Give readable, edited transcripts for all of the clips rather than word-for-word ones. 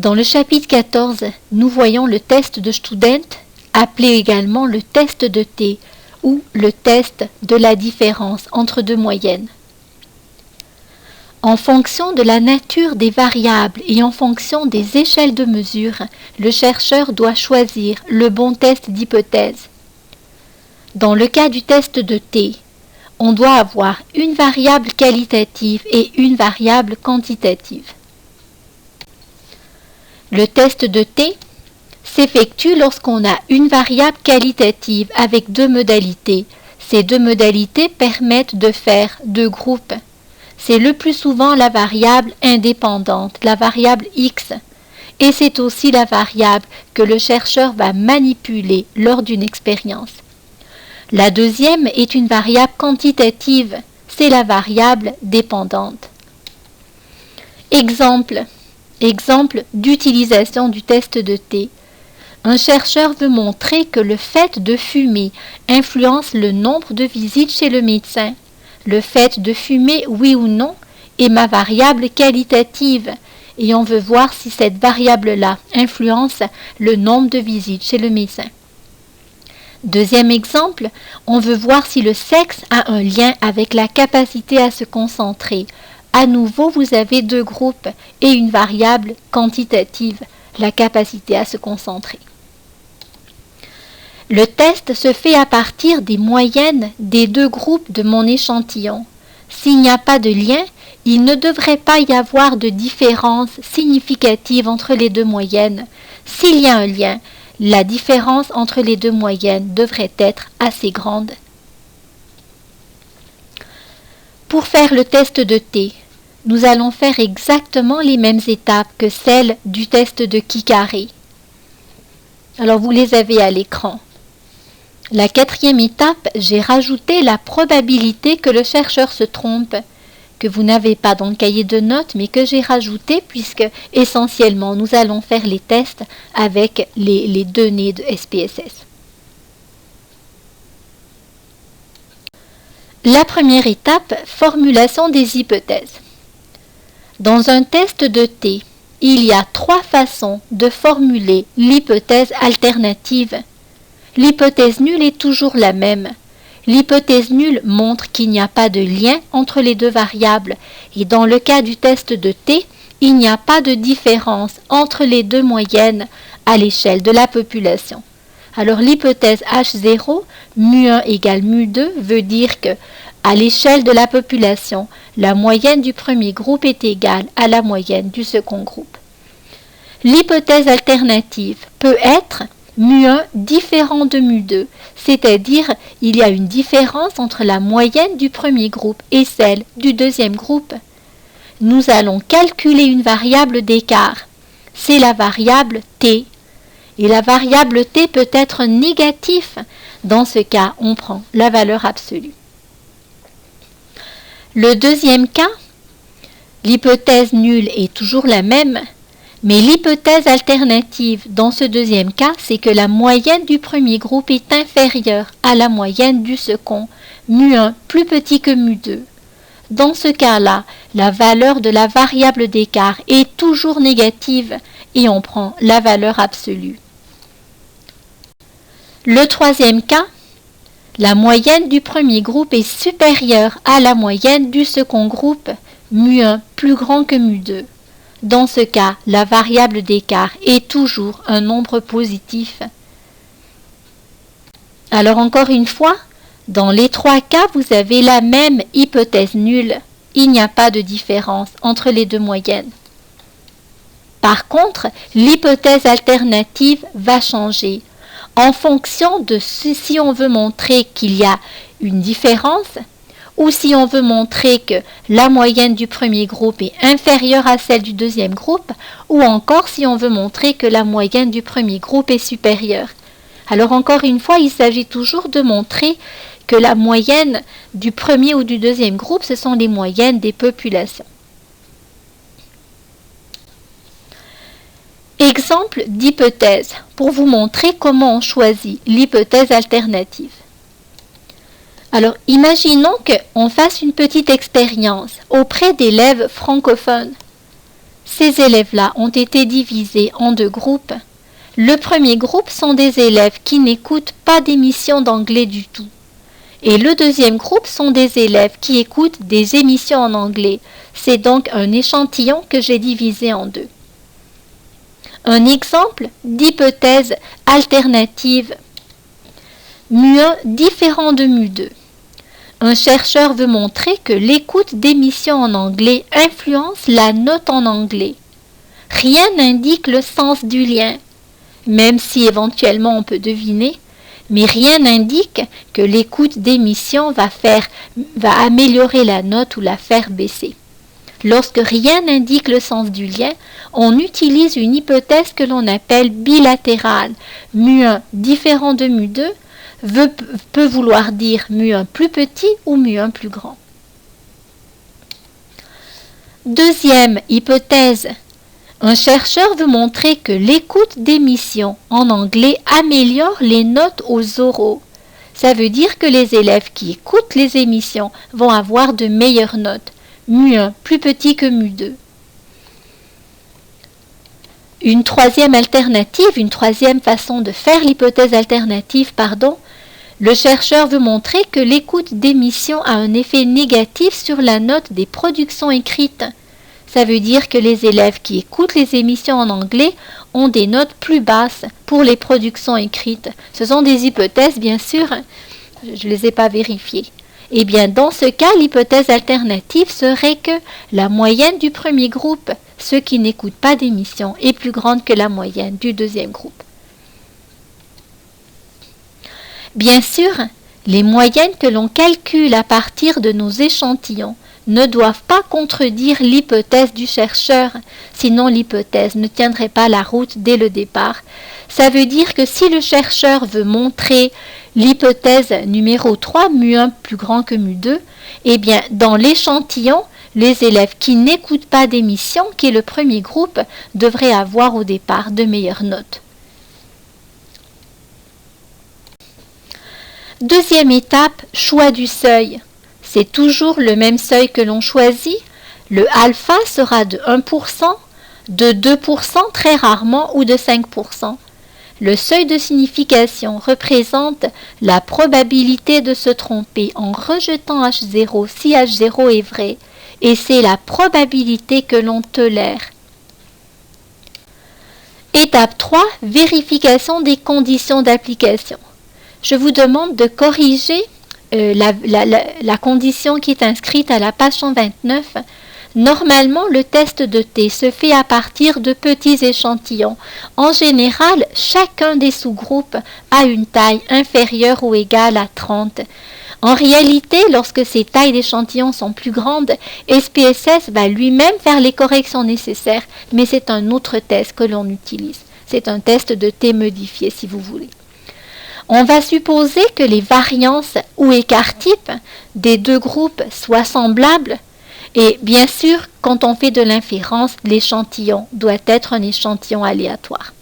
Dans le chapitre 14, nous voyons le test de Student, appelé également le test de T, ou le test de la différence entre deux moyennes. En fonction de la nature des variables et en fonction des échelles de mesure, le chercheur doit choisir le bon test d'hypothèse. Dans le cas du test de T, on doit avoir une variable qualitative et une variable quantitative. Le test de T s'effectue lorsqu'on a une variable qualitative avec deux modalités. Ces deux modalités permettent de faire deux groupes. C'est le plus souvent la variable indépendante, la variable X, et c'est aussi la variable que le chercheur va manipuler lors d'une expérience. La deuxième est une variable quantitative, c'est la variable dépendante. Exemple d'utilisation du test de T. Un chercheur veut montrer que le fait de fumer influence le nombre de visites chez le médecin. Le fait de fumer, oui ou non, est ma variable qualitative et on veut voir si cette variable-là influence le nombre de visites chez le médecin. Deuxième exemple, on veut voir si le sexe a un lien avec la capacité à se concentrer. À nouveau, vous avez deux groupes et une variable quantitative, la capacité à se concentrer. Le test se fait à partir des moyennes des deux groupes de mon échantillon. S'il n'y a pas de lien, il ne devrait pas y avoir de différence significative entre les deux moyennes. S'il y a un lien, la différence entre les deux moyennes devrait être assez grande. Pour faire le test de T, nous allons faire exactement les mêmes étapes que celles du test de Qui-Carré. Alors vous les avez à l'écran. La quatrième étape, j'ai rajouté la probabilité que le chercheur se trompe, que vous n'avez pas dans le cahier de notes, mais que j'ai rajouté puisque essentiellement nous allons faire les tests avec les données de SPSS. La première étape, formulation des hypothèses. Dans un test de T, il y a trois façons de formuler l'hypothèse alternative. L'hypothèse nulle est toujours la même. L'hypothèse nulle montre qu'il n'y a pas de lien entre les deux variables et dans le cas du test de T, il n'y a pas de différence entre les deux moyennes à l'échelle de la population. Alors l'hypothèse H0, mu1 égale mu2 veut dire que à l'échelle de la population, la moyenne du premier groupe est égale à la moyenne du second groupe. L'hypothèse alternative peut être mu1 différent de mu2, c'est-à-dire il y a une différence entre la moyenne du premier groupe et celle du deuxième groupe. Nous allons calculer une variable d'écart, c'est la variable t, et la variable t peut être négative, dans ce cas on prend la valeur absolue. Le deuxième cas, l'hypothèse nulle est toujours la même, mais l'hypothèse alternative dans ce deuxième cas, c'est que la moyenne du premier groupe est inférieure à la moyenne du second, mu1 plus petit que mu2. Dans ce cas-là, la valeur de la variable d'écart est toujours négative et on prend la valeur absolue. Le troisième cas, la moyenne du premier groupe est supérieure à la moyenne du second groupe, mu1 plus grand que mu2. Dans ce cas, la variable d'écart est toujours un nombre positif. Alors encore une fois, dans les trois cas, vous avez la même hypothèse nulle. Il n'y a pas de différence entre les deux moyennes. Par contre, l'hypothèse alternative va changer. En fonction de si on veut montrer qu'il y a une différence, ou si on veut montrer que la moyenne du premier groupe est inférieure à celle du deuxième groupe, ou encore si on veut montrer que la moyenne du premier groupe est supérieure. Alors encore une fois, il s'agit toujours de montrer que la moyenne du premier ou du deuxième groupe, ce sont les moyennes des populations. Exemple d'hypothèse, pour vous montrer comment on choisit l'hypothèse alternative. Alors, imaginons qu'on fasse une petite expérience auprès d'élèves francophones. Ces élèves-là ont été divisés en deux groupes. Le premier groupe sont des élèves qui n'écoutent pas d'émissions d'anglais du tout. Et le deuxième groupe sont des élèves qui écoutent des émissions en anglais. C'est donc un échantillon que j'ai divisé en deux. Un exemple d'hypothèse alternative. mu1 différent de mu2. Un chercheur veut montrer que l'écoute d'émissions en anglais influence la note en anglais. Rien n'indique le sens du lien, même si éventuellement on peut deviner, mais rien n'indique que l'écoute d'émissions va améliorer la note ou la faire baisser. Lorsque rien n'indique le sens du lien, on utilise une hypothèse que l'on appelle bilatérale. mu1 différent de mu2 peut vouloir dire mu1 plus petit ou mu1 plus grand. Deuxième hypothèse. Un chercheur veut montrer que l'écoute d'émissions en anglais améliore les notes aux oraux. Ça veut dire que les élèves qui écoutent les émissions vont avoir de meilleures notes. mu1 plus petit que mu2. Une troisième façon de faire l'hypothèse alternative, le chercheur veut montrer que l'écoute d'émissions a un effet négatif sur la note des productions écrites. Ça veut dire que les élèves qui écoutent les émissions en anglais ont des notes plus basses pour les productions écrites. Ce sont des hypothèses, bien sûr, je ne les ai pas vérifiées. Eh bien, dans ce cas, l'hypothèse alternative serait que la moyenne du premier groupe, ceux qui n'écoutent pas d'émissions, est plus grande que la moyenne du deuxième groupe. Bien sûr, les moyennes que l'on calcule à partir de nos échantillons ne doivent pas contredire l'hypothèse du chercheur, sinon l'hypothèse ne tiendrait pas la route dès le départ. Ça veut dire que si le chercheur veut montrer l'hypothèse numéro 3, mu1 plus grand que mu2, eh bien, dans l'échantillon, les élèves qui n'écoutent pas d'émission, qui est le premier groupe, devraient avoir au départ de meilleures notes. Deuxième étape, choix du seuil. C'est toujours le même seuil que l'on choisit. Le alpha sera de 1%, de 2% très rarement ou de 5%. Le seuil de signification représente la probabilité de se tromper en rejetant H0 si H0 est vrai, et c'est la probabilité que l'on tolère. Étape 3, vérification des conditions d'application. Je vous demande de corriger la condition qui est inscrite à la page 129. Normalement, le test de T se fait à partir de petits échantillons. En général, chacun des sous-groupes a une taille inférieure ou égale à 30. En réalité, lorsque ces tailles d'échantillons sont plus grandes, SPSS va lui-même faire les corrections nécessaires, mais c'est un autre test que l'on utilise. C'est un test de T modifié, si vous voulez. On va supposer que les variances ou écart-types des deux groupes soient semblables. Et bien sûr, quand on fait de l'inférence, l'échantillon doit être un échantillon aléatoire.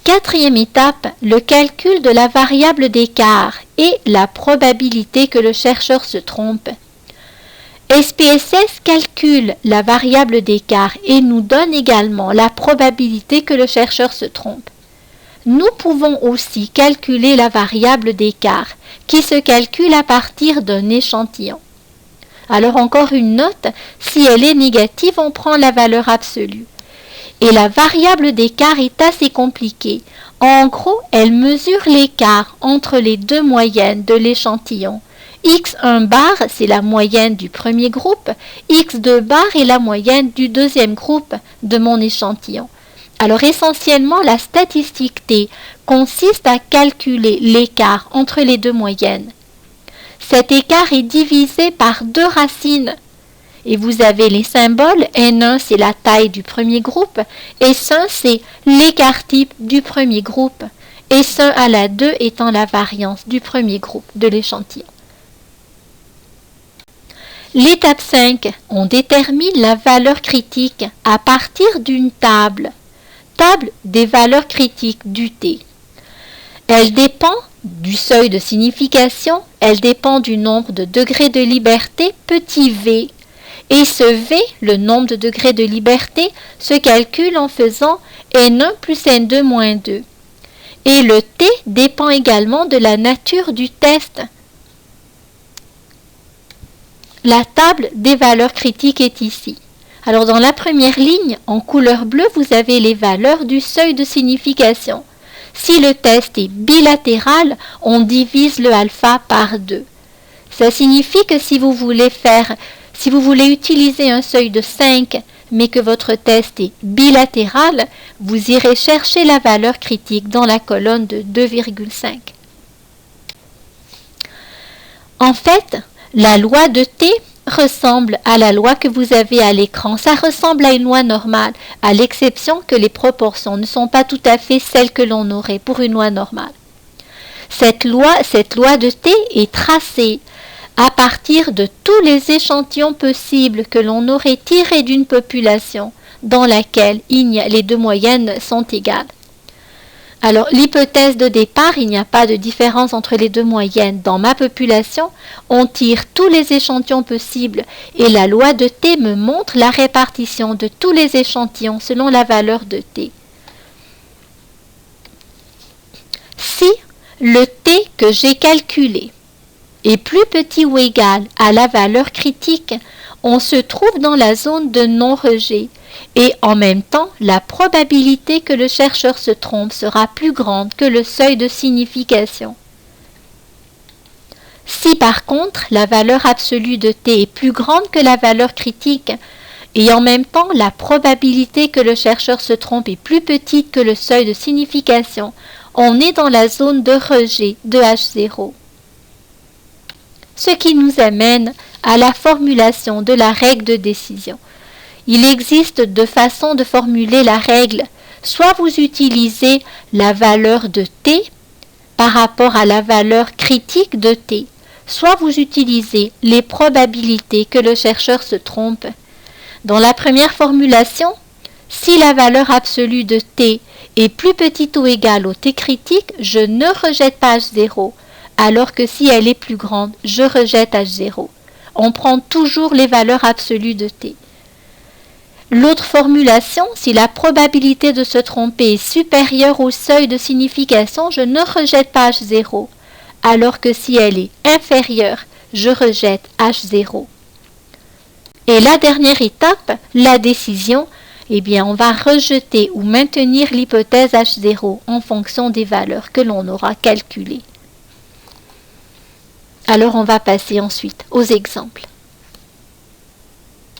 Quatrième étape, le calcul de la variable d'écart et la probabilité que le chercheur se trompe. SPSS calcule la variable d'écart et nous donne également la probabilité que le chercheur se trompe. Nous pouvons aussi calculer la variable d'écart qui se calcule à partir d'un échantillon. Alors encore une note, si elle est négative, on prend la valeur absolue. Et la variable d'écart est assez compliquée. En gros, elle mesure l'écart entre les deux moyennes de l'échantillon. X1 bar, c'est la moyenne du premier groupe. X2 bar est la moyenne du deuxième groupe de mon échantillon. Alors essentiellement, la statistique T consiste à calculer l'écart entre les deux moyennes. Cet écart est divisé par deux racines. Et vous avez les symboles. N1, c'est la taille du premier groupe. S1, c'est l'écart type du premier groupe. S1 à la 2 étant la variance du premier groupe de l'échantillon. L'étape 5, on détermine la valeur critique à partir d'une table des valeurs critiques du T. Elle dépend du seuil de signification, elle dépend du nombre de degrés de liberté, petit v, Et ce V, le nombre de degrés de liberté, se calcule en faisant N1 plus N2 moins 2. Et le T dépend également de la nature du test. La table des valeurs critiques est ici. Alors dans la première ligne, en couleur bleue, vous avez les valeurs du seuil de signification. Si le test est bilatéral, on divise le alpha par 2. Ça signifie que si vous voulez utiliser un seuil de 5, mais que votre test est bilatéral, vous irez chercher la valeur critique dans la colonne de 2,5. En fait, la loi de T ressemble à la loi que vous avez à l'écran. Ça ressemble à une loi normale, à l'exception que les proportions ne sont pas tout à fait celles que l'on aurait pour une loi normale. Cette loi de T est tracée à partir de tous les échantillons possibles que l'on aurait tirés d'une population dans laquelle les deux moyennes sont égales. Alors, l'hypothèse de départ, il n'y a pas de différence entre les deux moyennes. Dans ma population, on tire tous les échantillons possibles et la loi de T me montre la répartition de tous les échantillons selon la valeur de T. Si le T que j'ai calculé est plus petit ou égal à la valeur critique, on se trouve dans la zone de non-rejet et en même temps, la probabilité que le chercheur se trompe sera plus grande que le seuil de signification. Si par contre, la valeur absolue de T est plus grande que la valeur critique et en même temps, la probabilité que le chercheur se trompe est plus petite que le seuil de signification, on est dans la zone de rejet de H0. Ce qui nous amène à la formulation de la règle de décision. Il existe deux façons de formuler la règle. Soit vous utilisez la valeur de T par rapport à la valeur critique de T, soit vous utilisez les probabilités que le chercheur se trompe. Dans la première formulation, si la valeur absolue de T est plus petite ou égale au T critique, je ne rejette pas H0, alors que si elle est plus grande, je rejette H0. On prend toujours les valeurs absolues de T. L'autre formulation, si la probabilité de se tromper est supérieure au seuil de signification, je ne rejette pas H0, alors que si elle est inférieure, je rejette H0. Et la dernière étape, la décision, eh bien, on va rejeter ou maintenir l'hypothèse H0 en fonction des valeurs que l'on aura calculées. Alors, on va passer ensuite aux exemples.